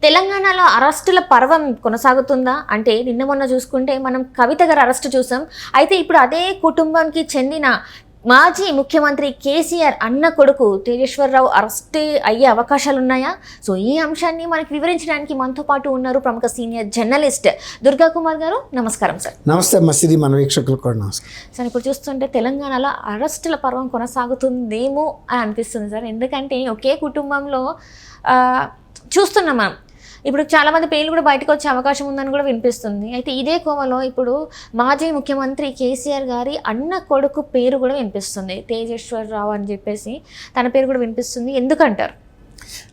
తెలంగాణలో అరెస్టుల పర్వం కొనసాగుతుందా అంటే నిన్న మొన్న చూసుకుంటే మనం కవిత గారు అరెస్ట్ చూసాం. అయితే ఇప్పుడు అదే కుటుంబానికి చెందిన మాజీ ముఖ్యమంత్రి కేసీఆర్ అన్న కొడుకు తేజేశ్వరరావు అరెస్ట్ అయ్యే అవకాశాలు ఉన్నాయా? సో ఈ అంశాన్ని మనకి వివరించడానికి మనతో పాటు ఉన్నారు ప్రముఖ సీనియర్ జర్నలిస్ట్ దుర్గా కుమార్ గారు. నమస్కారం సార్. నమస్తే మసిరి, మన వీక్షకులు కూడా నమస్కారం సార్. ఇప్పుడు చూస్తుంటే తెలంగాణలో అరెస్టుల పర్వం కొనసాగుతుందేమో అని అనిపిస్తుంది సార్. ఎందుకంటే ఒకే కుటుంబంలో చూస్తున్నాం మనం. ఇప్పుడు చాలామంది పేర్లు కూడా బయటకు వచ్చే అవకాశం ఉందని కూడా వినిపిస్తుంది. అయితే ఇదే కోవలో ఇప్పుడు మాజీ ముఖ్యమంత్రి కేసీఆర్ గారి అన్న కొడుకు పేరు కూడా వినిపిస్తుంది, తేజేశ్వరరావు అని చెప్పేసి తన పేరు కూడా వినిపిస్తుంది. ఎందుకంటారు?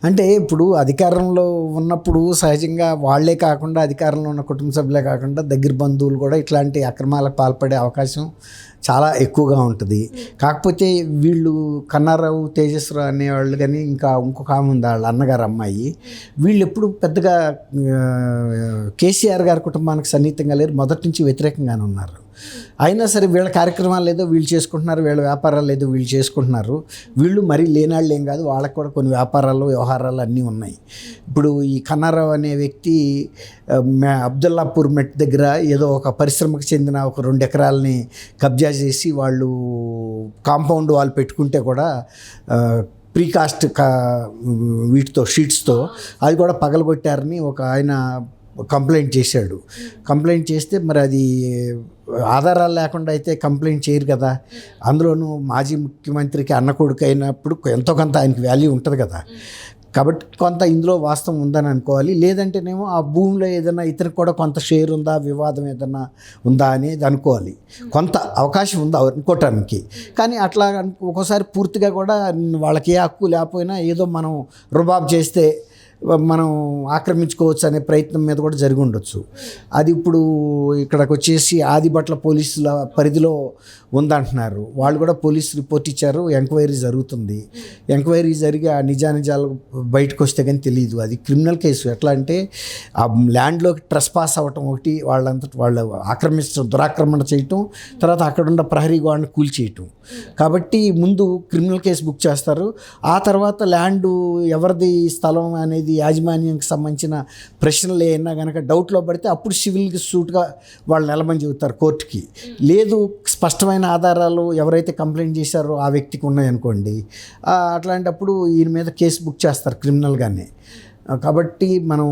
అంటే ఇప్పుడు అధికారంలో ఉన్నప్పుడు సహజంగా వాళ్లే కాకుండా అధికారంలో ఉన్న కుటుంబ సభ్యులే కాకుండా దగ్గర బంధువులు కూడా ఇట్లాంటి అక్రమాలకు పాల్పడే అవకాశం చాలా ఎక్కువగా ఉంటుంది. కాకపోతే వీళ్ళు కన్నారావు, తేజస్వరావు అనేవాళ్ళు కానీ ఇంకొక ఆమె ఉంది, వాళ్ళ అన్నగారు అమ్మాయి, వీళ్ళు ఎప్పుడు పెద్దగా కేసీఆర్ గారి కుటుంబానికి సన్నిహితంగా లేరు, మొదటి నుంచి వ్యతిరేకంగానే ఉన్నారు. అయినా సరే వీళ్ళ కార్యక్రమాలు ఏదో వీళ్ళు చేసుకుంటున్నారు, వీళ్ళ వ్యాపారాలు ఏదో వీళ్ళు చేసుకుంటున్నారు. వీళ్ళు మరీ లేనాళ్ళు ఏం కాదు, వాళ్ళకి కూడా కొన్ని వ్యాపారాలు వ్యవహారాలు అన్నీ ఉన్నాయి. ఇప్పుడు ఈ కన్నారావు అనే వ్యక్తి అబ్దుల్లాపూర్ మెట్ దగ్గర ఏదో ఒక పరిశ్రమకు చెందిన ఒక 2 ఎకరాలని కబ్జా చేసి వాళ్ళు కాంపౌండ్ వాళ్ళు పెట్టుకుంటే కూడా ప్రీకాస్ట్ వీటితో షీట్స్తో అది కూడా పగలగొట్టారని ఒక ఆయన కంప్లైంట్ చేశాడు. కంప్లైంట్ చేస్తే మరి అది ఆధారాలు లేకుండా అయితే కంప్లైంట్ చేయరు కదా. అందులోనూ మాజీ ముఖ్యమంత్రికి అన్న కొడుకు అయినప్పుడు ఎంతో కొంత ఆయనకి వాల్యూ ఉంటుంది కదా. కాబట్టి కొంత ఇందులో వాస్తవం ఉందని అనుకోవాలి. లేదంటేనేమో ఆ భూమిలో ఏదైనా ఇతనికి కూడా కొంత షేర్ ఉందా, వివాదం ఏదైనా ఉందా అనేది అనుకోవాలి. కొంత అవకాశం ఉందా అనుకోవటానికి. కానీ అట్లా ఒక్కోసారి పూర్తిగా కూడా వాళ్ళకి ఏ హక్కు లేకపోయినా ఏదో మనం రుబాబ్ చేస్తే మనం ఆక్రమించుకోవచ్చు అనే ప్రయత్నం మీద కూడా జరిగి ఉండొచ్చు. అది ఇప్పుడు ఇక్కడికి వచ్చేసి ఆదిబట్ల పోలీసుల పరిధిలో ఉందంటున్నారు. వాళ్ళు కూడా పోలీసు రిపోర్ట్ ఇచ్చారు, ఎంక్వైరీ జరుగుతుంది. ఎంక్వైరీ జరిగి ఆ నిజాలు బయటకు వస్తే కానీ తెలియదు. అది క్రిమినల్ కేసు. ఎట్లా అంటే ఆ ల్యాండ్లోకి ట్రెస్పాస్ అవ్వటం ఒకటి, వాళ్ళంతటి వాళ్ళు ఆక్రమించడం, దురాక్రమణ చేయటం, తర్వాత అక్కడున్న ప్రహరీ గోడను కూల్చేయటం. కాబట్టి ముందు క్రిమినల్ కేసు బుక్ చేస్తారు. ఆ తర్వాత ల్యాండ్ ఎవరిది స్థలం అనేది యాజమాన్యానికి సంబంధించిన ప్రశ్నలు ఏమైనా కనుక డౌట్లో పడితే అప్పుడు సివిల్కి సూట్గా వాళ్ళు నిలబడి చెబుతారు కోర్టుకి. లేదు స్పష్టమైన ఆధారాలు ఎవరైతే కంప్లైంట్ చేశారో ఆ వ్యక్తికి ఉన్నాయనుకోండి, అట్లాంటప్పుడు ఈయన మీద కేసు బుక్ చేస్తారు క్రిమినల్గానే. కాబట్టి మనం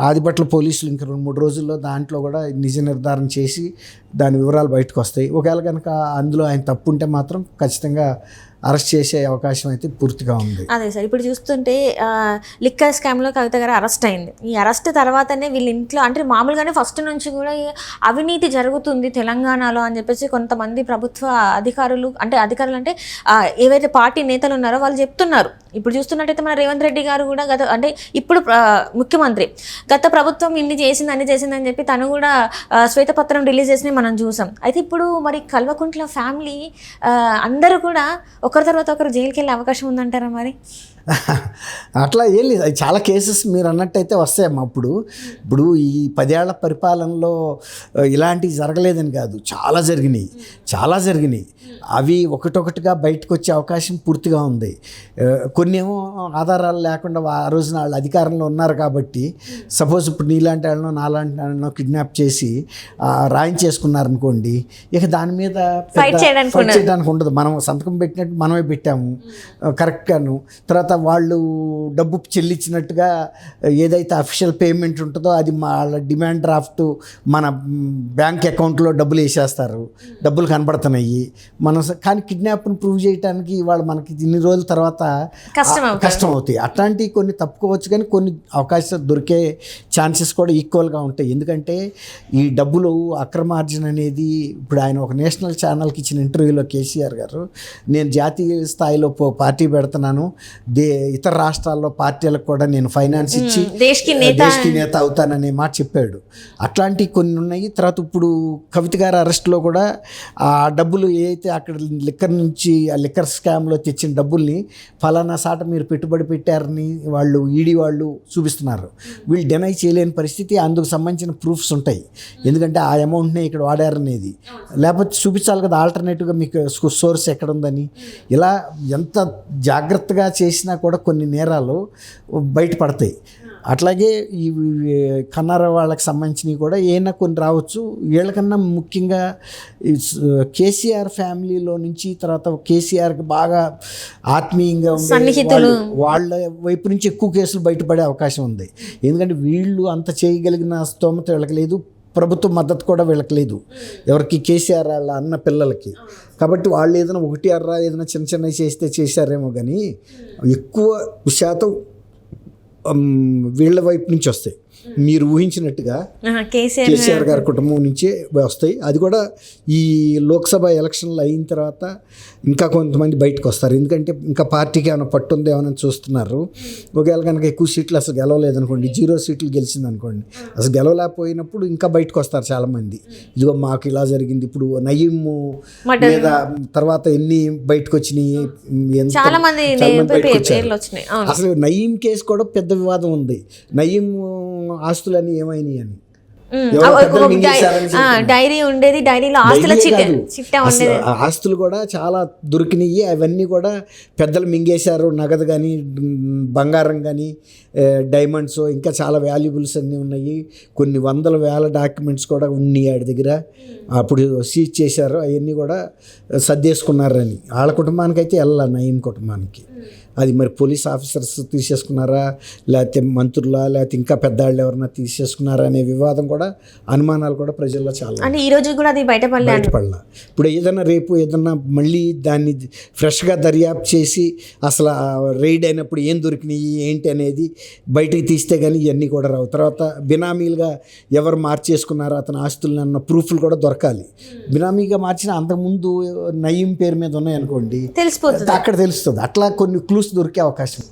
ఆదిబట్ల పోలీసులు ఇంకా 2-3 రోజుల్లో దాంట్లో కూడా నిజ నిర్ధారణ చేసి దాని వివరాలు బయటకు వస్తాయి. ఒకవేళ కనుక అందులో ఆయన తప్పు ఉంటే మాత్రం ఖచ్చితంగా అరెస్ట్ చేసే అవకాశం అయితే పూర్తిగా ఉంది. అదే సార్, ఇప్పుడు చూస్తుంటే లిక్కర్ స్కామ్లో కవిత గారు అరెస్ట్ అయింది. ఈ అరెస్ట్ తర్వాతనే వీళ్ళ ఇంట్లో అంటే మామూలుగానే ఫస్ట్ నుంచి కూడా అవినీతి జరుగుతుంది తెలంగాణలో అని చెప్పేసి కొంతమంది ప్రభుత్వ అధికారులు అంటే ఏవైతే పార్టీ నేతలు ఉన్నారో వాళ్ళు చెప్తున్నారు. ఇప్పుడు చూస్తున్నట్టయితే మన రేవంత్ రెడ్డి గారు కూడా ఇప్పుడు ముఖ్యమంత్రి గత ప్రభుత్వం ఇన్ని చేసిందని చెప్పి తను కూడా శ్వేతపత్రం రిలీజ్ చేసి మనం చూసాం. అయితే ఇప్పుడు మరి కల్వకుంట్ల ఫ్యామిలీ అందరూ కూడా ఒకరి తర్వాత ఒకరు జైలుకి వెళ్ళే అవకాశం ఉందంటారా? మరి అట్లా ఏం లేదు, అది చాలా కేసెస్ మీరు అన్నట్టయితే వస్తాయమ్మా. ఇప్పుడు ఈ 10 ఏళ్ల పరిపాలనలో ఇలాంటివి జరగలేదని కాదు, చాలా జరిగినాయి. అవి ఒకటొకటిగా బయటకు వచ్చే అవకాశం పూర్తిగా ఉంది. కొన్ని ఏమో ఆధారాలు లేకుండా ఆ రోజున వాళ్ళు అధికారంలో ఉన్నారు కాబట్టి, సపోజ్ ఇప్పుడు నీలాంటి వాళ్ళనో నాలాంటి వాళ్ళనో కిడ్నాప్ చేసి రాయించేసుకున్నారనుకోండి, ఇక దాని మీద ఫైట్ చేయడానికి ఉండదు. మనం సంతకం పెట్టినట్టు మనమే పెట్టాము కరెక్ట్గాను. తర్వాత వాళ్ళు డబ్బు చెల్లించినట్టుగా ఏదైతే అఫీషియల్ పేమెంట్ ఉంటుందో అది వాళ్ళ డిమాండ్ డ్రాఫ్ట్ మన బ్యాంక్ అకౌంట్లో డబ్బులు వేసేస్తారు, డబ్బులు కనబడుతున్నాయి. కానీ కిడ్నాప్ని ప్రూవ్ చేయడానికి వాళ్ళు మనకి ఇన్ని రోజుల తర్వాత కష్టం అవుతాయి. అట్లాంటివి కొన్ని తప్పుకోవచ్చు, కానీ కొన్ని అవకాశాలు దొరికే ఛాన్సెస్ కూడా ఈక్వల్గా ఉంటాయి. ఎందుకంటే ఈ డబ్బులు అక్రమార్జన అనేది ఇప్పుడు ఆయన ఒక నేషనల్ ఛానల్కి ఇచ్చిన ఇంటర్వ్యూలో కేసీఆర్ గారు, నేను జాతీయ స్థాయిలో పార్టీ పెడుతున్నాను, ఇతర రాష్ట్రాల్లో పార్టీలకు కూడా నేను ఫైనాన్స్ ఇచ్చి దేశకి నేత అవుతాననే మాట చెప్పాడు. అట్లాంటివి కొన్ని ఉన్నాయి. తర్వాత ఇప్పుడు కవిత గారి అరెస్ట్లో కూడా ఆ డబ్బులు ఏదైతే అక్కడ లిక్కర్ స్కామ్లో తెచ్చిన డబ్బుల్ని ఫలానా సాట మీరు పెట్టుబడి పెట్టారని వాళ్ళు ఈడీ వాళ్ళు చూపిస్తున్నారు. వీళ్ళు డెనై చేయలేని పరిస్థితి. అందుకు సంబంధించిన ప్రూఫ్స్ ఉంటాయి. ఎందుకంటే ఆ అమౌంట్ని ఇక్కడ వాడారనేది, లేకపోతే చూపించాలి కదా ఆల్టర్నేటివ్గా మీకు సోర్స్ ఎక్కడ ఉందని. ఇలా ఎంత జాగ్రత్తగా చేసినా కూడా కొన్ని నేరాలు బయటపడతాయి. అట్లాగే ఈ కన్నర వాళ్ళకి సంబంధించినవి కూడా ఏమైనా కొన్ని రావచ్చు. వీళ్ళకన్నా ముఖ్యంగా కేసీఆర్ ఫ్యామిలీలో నుంచి తర్వాత కేసీఆర్కి బాగా ఆత్మీయంగా ఉండే వాళ్ళ వైపు నుంచి ఎక్కువ కేసులు బయటపడే అవకాశం ఉంది. ఎందుకంటే వీళ్ళు అంత చేయగలిగిన స్తోమత వీళ్ళకి లేదు, ప్రభుత్వ మద్దతు కూడా వీళ్ళకి లేదు, ఎవరికి కేసీఆర్ వాళ్ళ అన్న పిల్లలకి. కాబట్టి వాళ్ళు ఏదైనా ఒకటి అర్రా ఏదైనా చిన్న చిన్నవి చేశారేమో, కానీ ఎక్కువ శాతం వీళ్ళ వైపు నుంచి వస్తాయి. మీరు ఊహించినట్టుగా కేసీఆర్ గారి కుటుంబం నుంచే వస్తాయి. అది కూడా ఈ లోక్సభ ఎలక్షన్లు అయిన తర్వాత ఇంకా కొంతమంది బయటకు వస్తారు. ఎందుకంటే ఇంకా పార్టీకి ఏమైనా పట్టు ఉందో ఏమైనా చూస్తున్నారు. ఒకవేళ కనుక ఎక్కువ సీట్లు అసలు గెలవలేదనుకోండి, 0 సీట్లు గెలిచిందనుకోండి, అసలు గెలవలేకపోయినప్పుడు ఇంకా బయటకు వస్తారు చాలామంది. ఇదిగో మాకు ఇలా జరిగింది. ఇప్పుడు నయీం మీద తర్వాత ఎన్ని బయటకు వచ్చినాయి, చాలా మంది బయటకు వచ్చారు. అసలు నయీం కేసు కూడా పెద్ద వివాదం ఉంది. నయీం ఆస్తులన్నీ ఏమైనాయి అని, డైరీ ఉండేది, డైరీలో ఆస్తులు కూడా చాలా దొరికినాయి. అవన్నీ కూడా పెద్దలు మింగేశారు. నగదు కానీ, బంగారం కానీ, డైమండ్స్, ఇంకా చాలా వాల్యుబుల్స్ అన్నీ ఉన్నాయి. కొన్ని వందల వేల డాక్యుమెంట్స్ కూడా ఉన్నాయి వాడి దగ్గర. అప్పుడు సీజ్ చేశారు. అవన్నీ కూడా సర్దేసుకున్నారని వాళ్ళ కుటుంబానికి అయితే వెళ్ళాలి, నయీం కుటుంబానికి. అది మరి పోలీస్ ఆఫీసర్స్ తీసేసుకున్నారా, లేకపోతే మంత్రులా, లేకపోతే ఇంకా పెద్దవాళ్ళు ఎవరన్నా తీసేసుకున్నారా అనే వివాదం కూడా, అనుమానాలు కూడా ప్రజల్లో చాలా. అంటే ఈ రోజు కూడా అది బయటపడలా. ఇప్పుడు ఏదైనా రేపు ఏదన్నా మళ్ళీ దాన్ని ఫ్రెష్గా దర్యాప్తు చేసి అసలు రైడ్ అయినప్పుడు ఏం దొరికినాయి ఏంటి అనేది బయటికి తీస్తే కానీ ఇవన్నీ కూడా రావు. తర్వాత బినామీలుగా ఎవరు మార్చేసుకున్నారో అతని ఆస్తులను అన్న ప్రూఫ్లు కూడా దొరకాలి. బినామీగా మార్చిన అంతకుముందు నయీం పేరు మీద ఉన్నాయనుకోండి, తెలిసిపోతుంది, అక్కడ తెలుస్తుంది. అట్లా కొన్ని క్లూస్ దొరికే అవకాశం.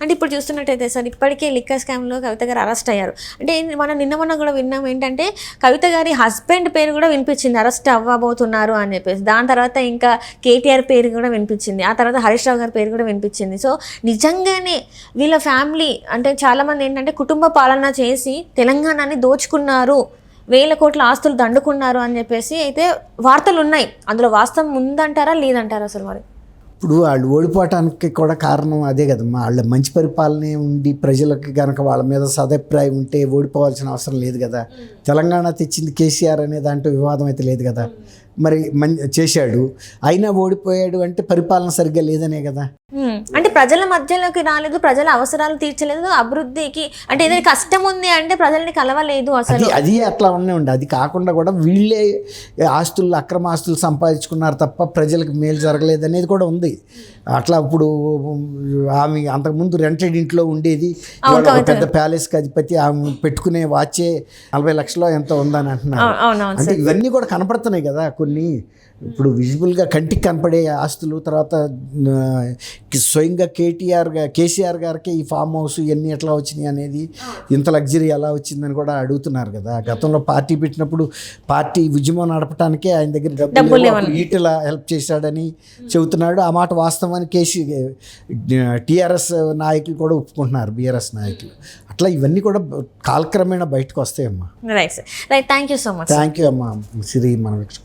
అంటే ఇప్పుడు చూస్తున్నట్టయితే సార్, ఇప్పటికే లిక్కర్ స్కామ్లో కవిత గారు అరెస్ట్ అయ్యారు. అంటే మనం నిన్న కూడా విన్నాం ఏంటంటే కవిత గారి హస్బెండ్ పేరు కూడా వినిపించింది, అరెస్ట్ అవ్వబోతున్నారు అని చెప్పేసి. దాని తర్వాత ఇంకా కేటీఆర్ పేరు కూడా వినిపించింది, ఆ తర్వాత హరీష్ రావు గారి పేరు కూడా వినిపించింది. సో నిజంగానే వీళ్ళ ఫ్యామిలీ అంటే చాలామంది ఏంటంటే కుటుంబ పాలన చేసి తెలంగాణని దోచుకున్నారు, 1000 కోట్ల ఆస్తులు దండుకున్నారు అని చెప్పేసి అయితే వార్తలు ఉన్నాయి. అందులో వాస్తవం ఉందంటారా లేదంటారా అసలు? మరి ఇప్పుడు వాళ్ళు ఓడిపోవటానికి కూడా కారణం అదే కదమ్మా. వాళ్ళ మంచి పరిపాలనే ఉండి ప్రజలకి కనుక వాళ్ళ మీద సదభిప్రాయం ఉంటే ఓడిపోవాల్సిన అవసరం లేదు కదా. తెలంగాణ తెచ్చింది కేసీఆర్ అనే దాంట్లో వివాదం అయితే లేదు కదా. మరి చేశాడు, అయినా ఓడిపోయాడు అంటే పరిపాలన సరిగ్గా లేదనే కదా. అంటే ప్రజల మధ్యలోకి రాలేదు, ప్రజల అవసరాలు తీర్చలేదు, అభివృద్ధికి అంటే ఏదైనా కష్టం ఉంది అంటే ప్రజల్ని కలవలేదు అసలు. అది అట్లా ఉండి అది కాకుండా కూడా వీళ్ళే ఆస్తులు, అక్రమ ఆస్తులు సంపాదించుకున్నారు తప్ప ప్రజలకు మేలు జరగలేదు అనేది కూడా ఉంది. అట్లా ఇప్పుడు ఆమె అంతకుముందు రెంటెడ్ ఇంట్లో ఉండేది, పెద్ద ప్యాలెస్కి అధిపతి, ఆమె పెట్టుకునే వాచే 40 లక్షలు ఎంతో ఉందని అంటున్నారు. అంటే ఇవన్నీ కూడా కనపడుతున్నాయి కదా కొన్ని. ఇప్పుడు విజిబుల్గా కంటికి కనపడే ఆస్తులు, తర్వాత స్వయంగా కేసీఆర్ గారికి ఈ ఫామ్ హౌస్ ఇవన్నీ ఎట్లా వచ్చినాయి అనేది, ఇంత లగ్జరీ ఎలా వచ్చిందని కూడా అడుగుతున్నారు కదా. గతంలో పార్టీ పెట్టినప్పుడు పార్టీ ఉద్యమం నడపడానికే ఆయన దగ్గర డబ్బులు ఈటెలా హెల్ప్ చేశాడని చెబుతున్నాడు. ఆ మాట వాస్తవానికి టీఆర్ఎస్ నాయకులు కూడా ఒప్పుకుంటున్నారు, బీఆర్ఎస్ నాయకులు. అట్లా ఇవన్నీ కూడా కాలక్రమేణా బయటకు వస్తాయమ్మా. Right, thank you so much. Thank you అమ్మా సిరి. మనం